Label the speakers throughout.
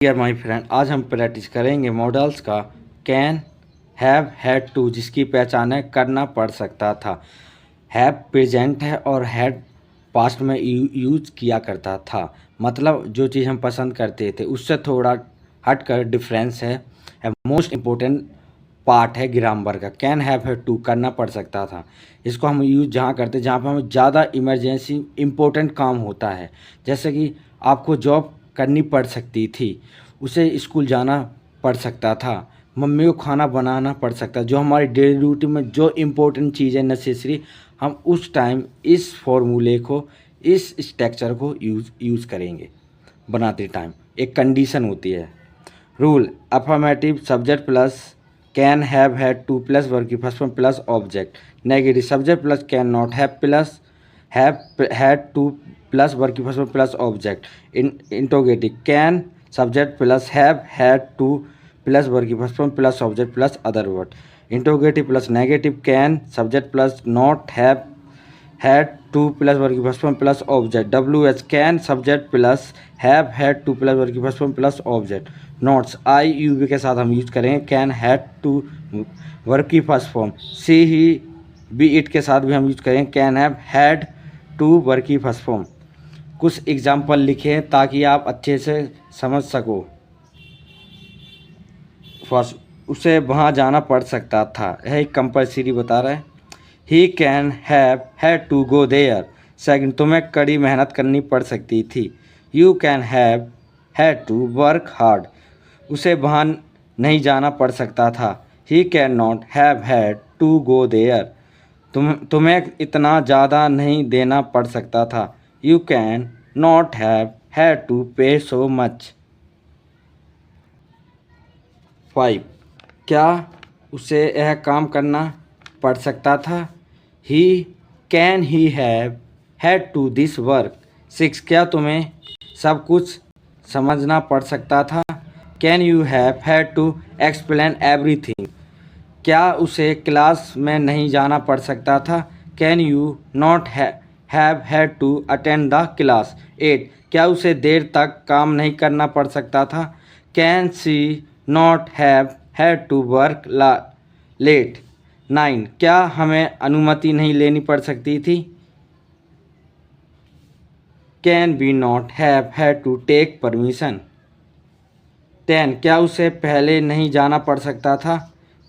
Speaker 1: Dear my friend, आज हम practice करेंगे मॉडल्स का कैन, हैव, हैड टू, जिसकी पहचान है करना पड़ सकता था। हैव प्रेजेंट है और हैड पास्ट में यूज किया करता था। मतलब जो चीज़ हम पसंद करते थे उससे थोड़ा हट कर डिफरेंस है मोस्ट इम्पोर्टेंट पार्ट है ग्रामर का। कैन, हैव, हैड टू करना पड़ सकता था। इसको हम यूज जहाँ करते जहाँ पर हमें ज़्यादा इमरजेंसी इम्पोर्टेंट काम होता है, जैसे कि आपको जॉब करनी पड़ सकती थी, उसे स्कूल जाना पड़ सकता था, मम्मी को खाना बनाना पड़ सकता, जो हमारी डेली रूटीन में जो इम्पोर्टेंट चीज़ है नेसेसरी, हम उस टाइम इस फॉर्मूले को, इस स्ट्रक्चर को यूज़ करेंगे बनाते टाइम। एक कंडीशन होती है, rule affirmative subject plus can, have, had to plus verb की first form plus object. Negative subject plus can not, have plus have, had to plus verb की first form plus object. Interrogative can subject plus have, had to plus verb की first form plus object plus other word. Interrogative plus negative can subject plus not, have, had to plus verb की first form plus object. W H can subject plus have, had to plus verb की first form plus object. Notes I you we के साथ हम use करेंगे can, had to verb की first form. She he be it के साथ भी हम यूज करेंगे can, have, had to verb की फर्स्ट फॉर्म। कुछ एग्जाम्पल लिखें ताकि आप अच्छे से समझ सको। फर्स्ट, उसे वहाँ जाना पड़ सकता था, यह एक कंपल्सरी बता रहा है। He can have had to go there. Second, तुम्हें कड़ी मेहनत करनी पड़ सकती थी। You can have had to work hard. उसे वहाँ नहीं जाना पड़ सकता था। He can not have had to go there. तुम्हें इतना ज़्यादा नहीं देना पड़ सकता था। You can not have had to pay so much. 5, क्या उसे यह काम करना पड़ सकता था। He can he have had to this work. 6, क्या तुम्हें सब कुछ समझना पड़ सकता था। Can you have had to explain everything. क्या उसे क्लास में नहीं जाना पड़ सकता था। Can you not have had to attend the class. 8, क्या उसे देर तक काम नहीं करना पड़ सकता था। Can she not have had to work late. 9, क्या हमें अनुमति नहीं लेनी पड़ सकती थी। Can we not have had to take permission. 10, क्या उसे पहले नहीं जाना पड़ सकता था।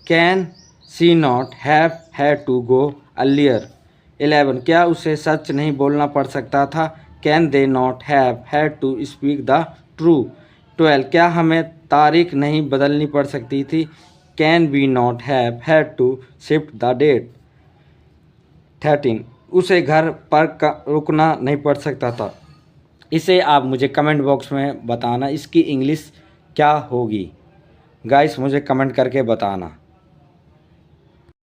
Speaker 1: Can she not have had to go earlier. 11, क्या उसे सच नहीं बोलना पड़ सकता था। Can they not have had to speak the true. 12, क्या हमें तारीख नहीं बदलनी पड़ सकती थी। Can we not have had to shift the date. 13, उसे घर पर रुकना नहीं पड़ सकता था। इसे आप मुझे कमेंट बॉक्स में बताना, इसकी इंग्लिश क्या होगी। गाइस मुझे कमेंट करके बताना।